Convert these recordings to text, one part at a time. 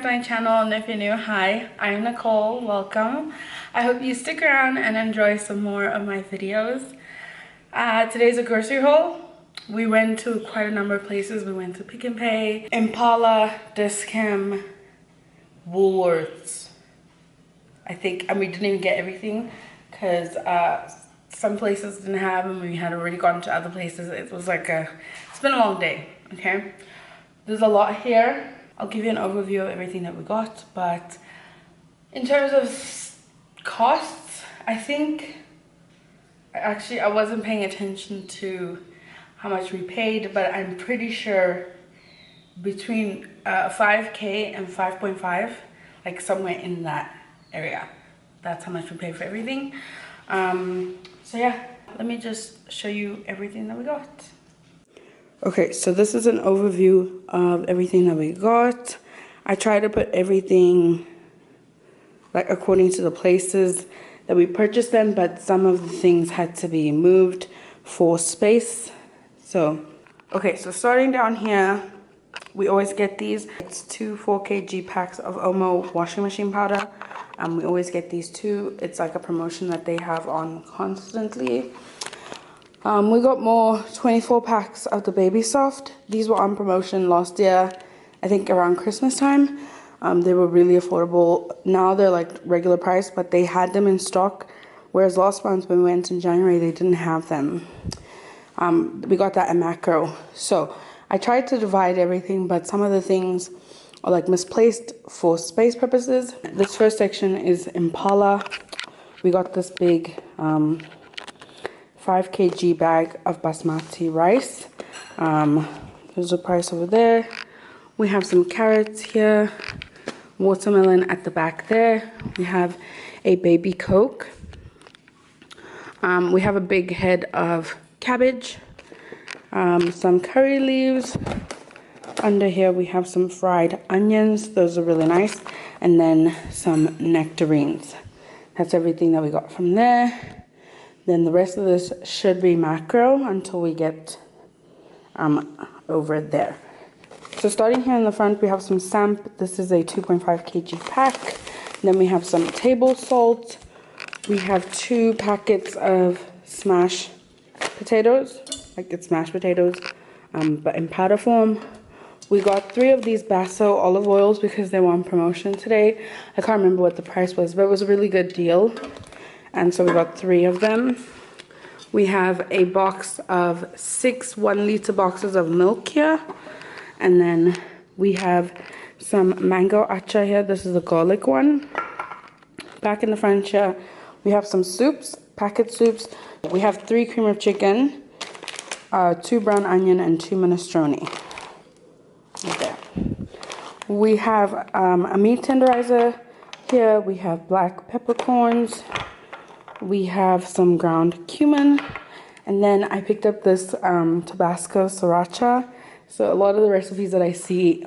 to my channel, and if you're new, hi, I'm Nicole. Welcome. I hope you stick around and enjoy some more of my videos. Today's a grocery haul. We went to quite a number of places. We went to Pick and Pay, Impala, Dischem, Woolworths, I think, and we didn't even get everything because some places didn't have them. We had already gone to other places. It was like it's been a long day, okay? There's a lot here. I'll give you an overview of everything that we got, but in terms of costs, I think, I wasn't paying attention to how much we paid, but I'm pretty sure between 5K and 5.5, like somewhere in that area. That's how much we paid for everything. So yeah, let me just show you everything that we got. Okay, so this is an overview of everything that we got. I tried to put everything like according to the places that we purchased them, but some of the things had to be moved for space. So, okay, so starting down here, we always get these. It's 2 4kg packs of Omo washing machine powder. We always get these two. It's like a promotion that they have on constantly. We got more 24 packs of the Baby Soft. These were on promotion last year, I think around Christmas time. They were really affordable. Now they're like regular price, but they had them in stock. Whereas last month when we went in January, they didn't have them. We got that at Makro. So I tried to divide everything, but some of the things are like misplaced for space purposes. This first section is Impala. We got this big 5kg bag of basmati rice. There's a price over there. We have some carrots here, watermelon at the back there. We have a baby Coke. We have a big head of cabbage, some curry leaves. Under here we have some fried onions. Those are really nice. And then some nectarines. That's everything that we got from there. Then the rest of this should be Makro until we get over there. So starting here in the front, we have some Samp. This is a 2.5 kg pack. Then we have some table salt. We have 2 packets of smashed potatoes, like it's mashed potatoes, but in powder form. We got 3 of these Basso olive oils because they were on promotion today. I can't remember what the price was, but it was a really good deal. And so we got 3 of them. We have a box of 6 1-liter boxes of milk here. And then we have some mango acha here. This is the garlic one. Back in the front here, we have some soups, packet soups. We have 3 cream of chicken, 2 brown onion, and 2 minestrone. There. We have a meat tenderizer here. We have black peppercorns. We have some ground cumin, and then I picked up this Tabasco Sriracha. So a lot of the recipes that I see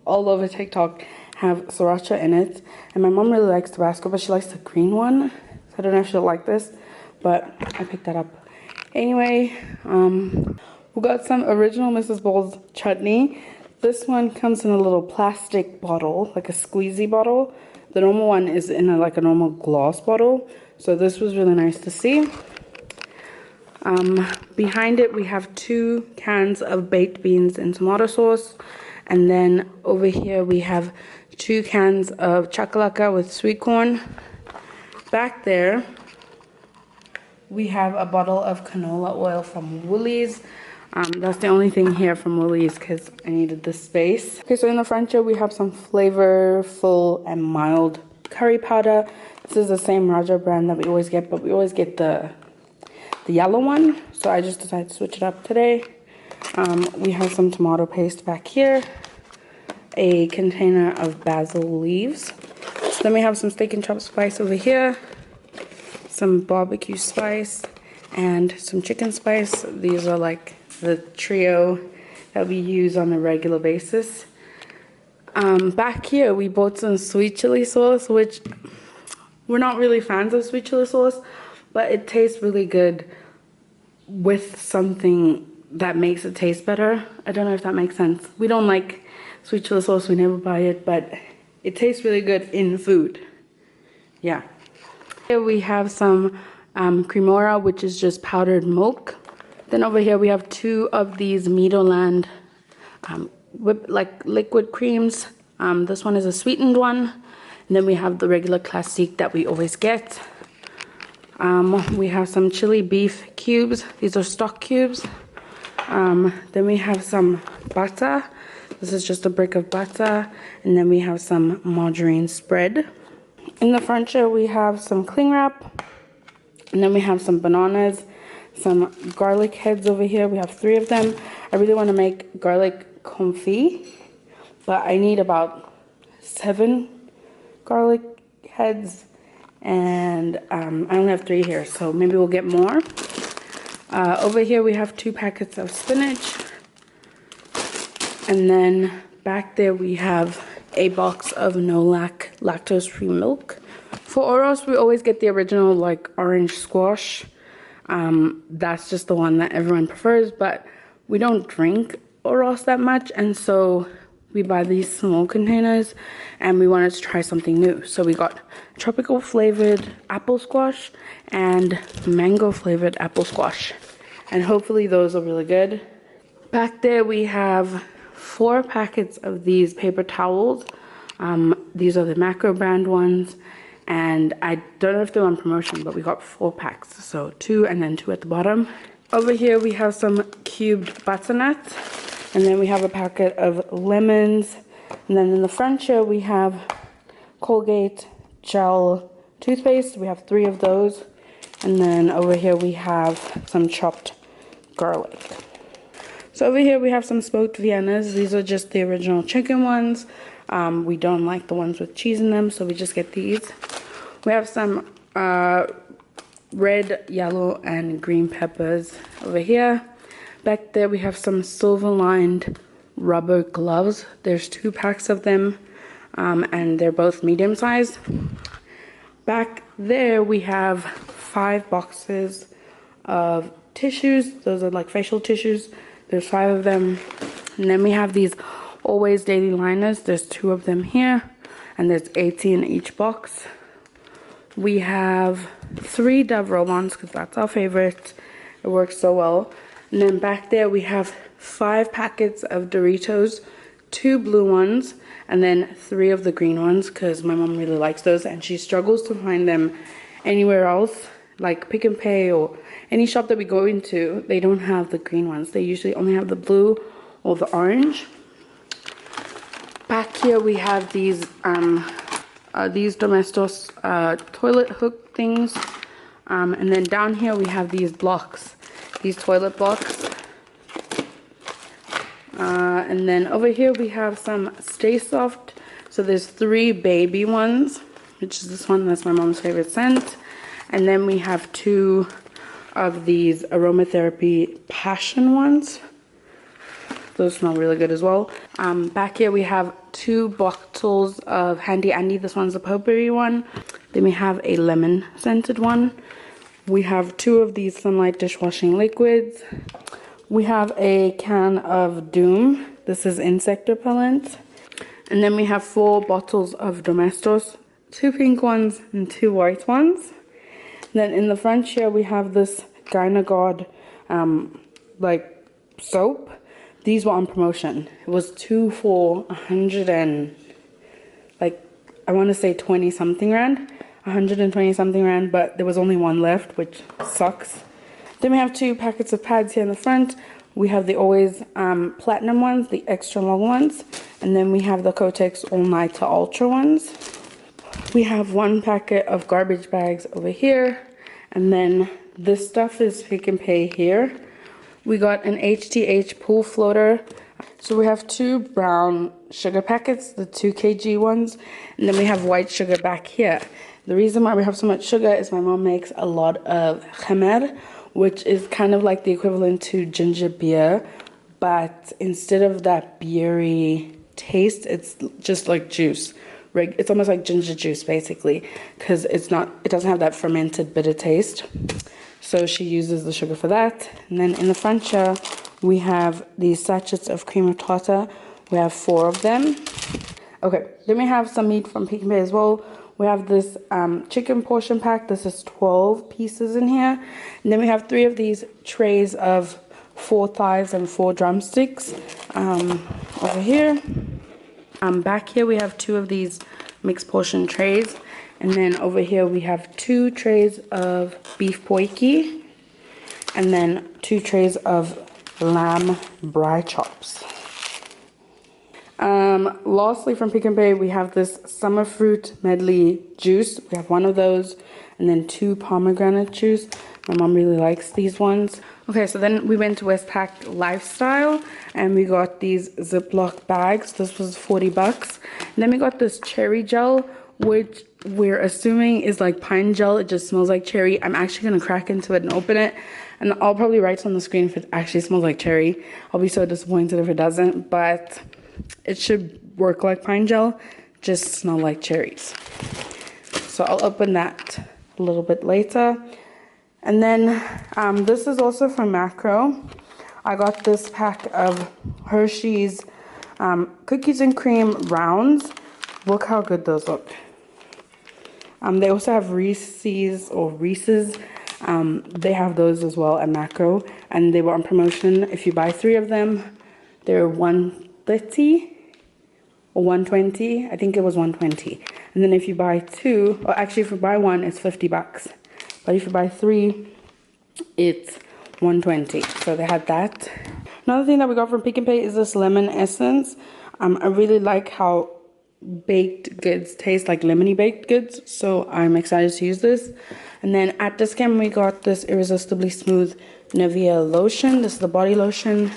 all over TikTok have Sriracha in it, and my mom really likes Tabasco, but she likes the green one. So I don't know if she'll like this, but I picked that up. Anyway, we got some original Mrs. Balls Chutney. This one comes in a little plastic bottle, like a squeezy bottle. The normal one is in like a normal glass bottle. So this was really nice to see. Behind it, we have 2 cans of baked beans and tomato sauce. And then over here, we have 2 cans of chakalaka with sweet corn. Back there, we have a bottle of canola oil from Woolies. That's the only thing here from Woolies because I needed the space. Okay, so in the front here, we have some flavorful and mild curry powder. This is the same Raja brand that we always get, but we always get the yellow one. So I just decided to switch it up today. We have some tomato paste back here. A container of basil leaves. So then we have some steak and chop spice over here. Some barbecue spice and some chicken spice. These are like the trio that we use on a regular basis. Back here, we bought some sweet chili sauce, which we're not really fans of sweet chili sauce, but it tastes really good with something that makes it taste better. I don't know if that makes sense. We don't like sweet chili sauce, we never buy it, but it tastes really good in food. Yeah. Here we have some cremora, which is just powdered milk. Then over here we have 2 of these Meadowland liquid creams. This one is a sweetened one. And then we have the regular classique that we always get. We have some chili beef cubes. These are stock cubes. Then we have some butter. This is just a brick of butter. And then we have some margarine spread. In the front here we have some cling wrap. And then we have some bananas, some garlic heads over here. We have 3 of them. I really want to make garlic confit, but I need about 7 garlic heads, and I only have 3 here, so maybe we'll get more. Over here we have 2 packets of spinach, and then back there we have a box of lactose-free milk. For Oros, we always get the original like orange squash. That's just the one that everyone prefers, but we don't drink Oros that much, and so we buy these small containers, and we wanted to try something new. So we got tropical flavored apple squash and mango flavored apple squash, and hopefully those are really good. Back there we have 4 packets of these paper towels. These are the Makro brand ones, and I don't know if they're on promotion, but we got 4 packs, so 2 and then 2 at the bottom. Over here we have some cubed butternuts, and then we have a packet of lemons, and then in the front here we have Colgate gel toothpaste. We have 3 of those, and then over here we have some chopped garlic. So over here we have some smoked Viennas. These are just the original chicken ones. We don't like the ones with cheese in them, so we just get these. We have some red, yellow, and green peppers over here. Back there we have some silver-lined rubber gloves. There's 2 packs of them, and they're both medium size. Back there we have 5 boxes of tissues. Those are like facial tissues. There's 5 of them. And then we have these Always Daily liners. There's 2 of them here, and there's 80 in each box. We have 3 Dove roll-ons because that's our favorite. It works so well. And then back there we have 5 packets of Doritos, 2 blue ones, and then 3 of the green ones because my mom really likes those, and she struggles to find them anywhere else, like Pick and Pay or any shop that we go into. They don't have the green ones. They usually only have the blue or the orange. Back here we have these Domestos toilet hook things, and then down here we have these blocks, these toilet blocks, and then over here we have some Stay Soft. So there's 3 baby ones, which is this one. That's my mom's favorite scent. And then we have 2 of these aromatherapy passion ones. Those smell really good as well. Back here we have 2 bottles of Handy Andy. This one's a potpourri one. Then we have a lemon scented one. We have 2 of these Sunlight dishwashing liquids. We have a can of Doom. This is insect repellent. And then we have 4 bottles of Domestos. 2 pink ones and 2 white ones. And then in the front here we have this Gynagod like soap. These were on promotion. It was 2 for 100 and like, I want to say 20 something rand, 120 something rand, but there was only 1 left, which sucks. Then we have 2 packets of pads here in the front. We have the Always Platinum ones, the extra long ones, and then we have the Kotex All Nighter Ultra ones. We have 1 packet of garbage bags over here, and then this stuff is Pick and Pay here. We got an HTH pool floater. So we have 2 brown sugar packets, the 2 kg ones, and then we have white sugar back here. The reason why we have so much sugar is my mom makes a lot of khamer, which is kind of like the equivalent to ginger beer, but instead of that beery taste, it's just like juice. It's almost like ginger juice basically, because it doesn't have that fermented bitter taste. So she uses the sugar for that. And then in the front here, we have these sachets of cream of tartar. We have 4 of them. Okay, then we have some meat from Pick n Pay as well. We have this chicken portion pack. This is 12 pieces in here. And then we have 3 of these trays of 4 thighs and 4 drumsticks over here. Back here we have 2 of these mixed portion trays. And then over here we have 2 trays of beef poiki. And then 2 trays of lamb brie chops. Lastly from Pick n Pay we have this summer fruit medley juice. We have 1 of those and then 2 pomegranate juice. My mom really likes these ones. Okay, so then we went to Westpac Lifestyle and we got these Ziploc bags. This was 40 bucks. And then we got this cherry gel, which we're assuming is like pine gel. It just smells like cherry. I'm actually gonna crack into it and open it, and I'll probably write on the screen if it actually smells like cherry. I'll be so disappointed if it doesn't, but it should work like pine gel, just smell like cherries. So I'll open that a little bit later. And then this is also from Makro. I got this pack of Hershey's cookies and cream rounds. Look how good those look. They also have Reese's. They have those as well at Makro, and they were on promotion. If you buy 3 of them, they're $130 or $120. I think it was $120. And then if you buy 2, or actually if you buy 1, it's 50 bucks. But if you buy 3, it's $120. So they had that. Another thing that we got from Pick n Pay is this lemon essence. I really like how baked goods taste, like lemony baked goods, so I'm excited to use this. And then at Dischem we got this Irresistibly Smooth Nivea lotion. This is the body lotion.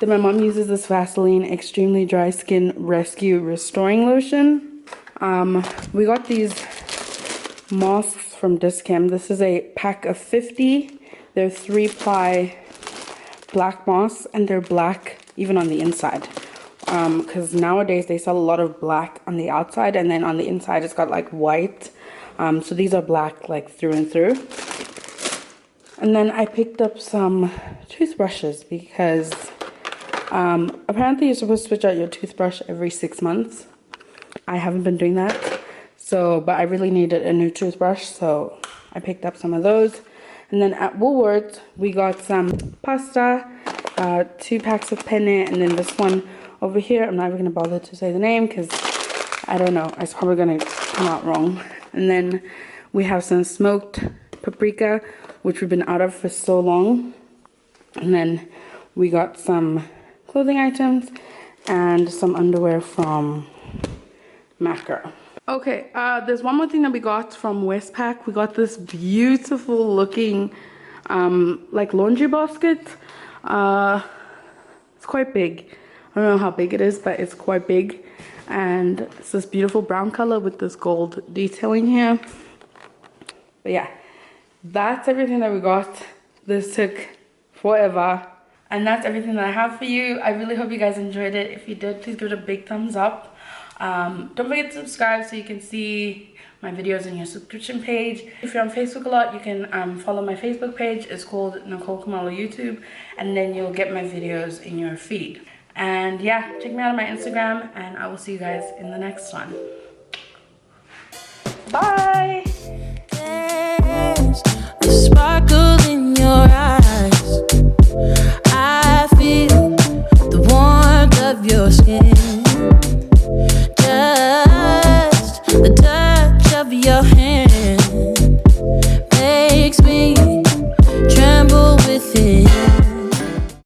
Then my mom uses this Vaseline Extremely Dry Skin Rescue Restoring Lotion. We got these masks from Dischem. This is a pack of 50. They're 3-ply black masks, and they're black even on the inside. Because nowadays they sell a lot of black on the outside, and then on the inside it's got like white. So these are black like through and through. And then I picked up some toothbrushes because apparently you're supposed to switch out your toothbrush every 6 months. I haven't been doing that, but I really needed a new toothbrush, so I picked up some of those. And then at Woolworths we got some pasta, 2 packs of penne, and then this one over here, I'm not even going to bother to say the name because I don't know, it's probably going to come out wrong. And then we have some smoked paprika, which we've been out of for so long. And then we got some clothing items and some underwear from Makro. Okay, there's one more thing that we got from Westpac. We got this beautiful looking like laundry basket. It's quite big. I don't know how big it is, but it's quite big. And it's this beautiful brown color with this gold detailing here. But yeah, that's everything that we got. This took forever. And that's everything that I have for you. I really hope you guys enjoyed it. If you did, please give it a big thumbs up. Don't forget to subscribe so you can see my videos in your subscription page. If you're on Facebook a lot, you can follow my Facebook page. It's called Nicole Khumalo YouTube. And then you'll get my videos in your feed. And yeah, check me out on my Instagram, and I will see you guys in the next one. Bye! There's a sparkle in your eyes. I feel the warmth of your skin. Just the touch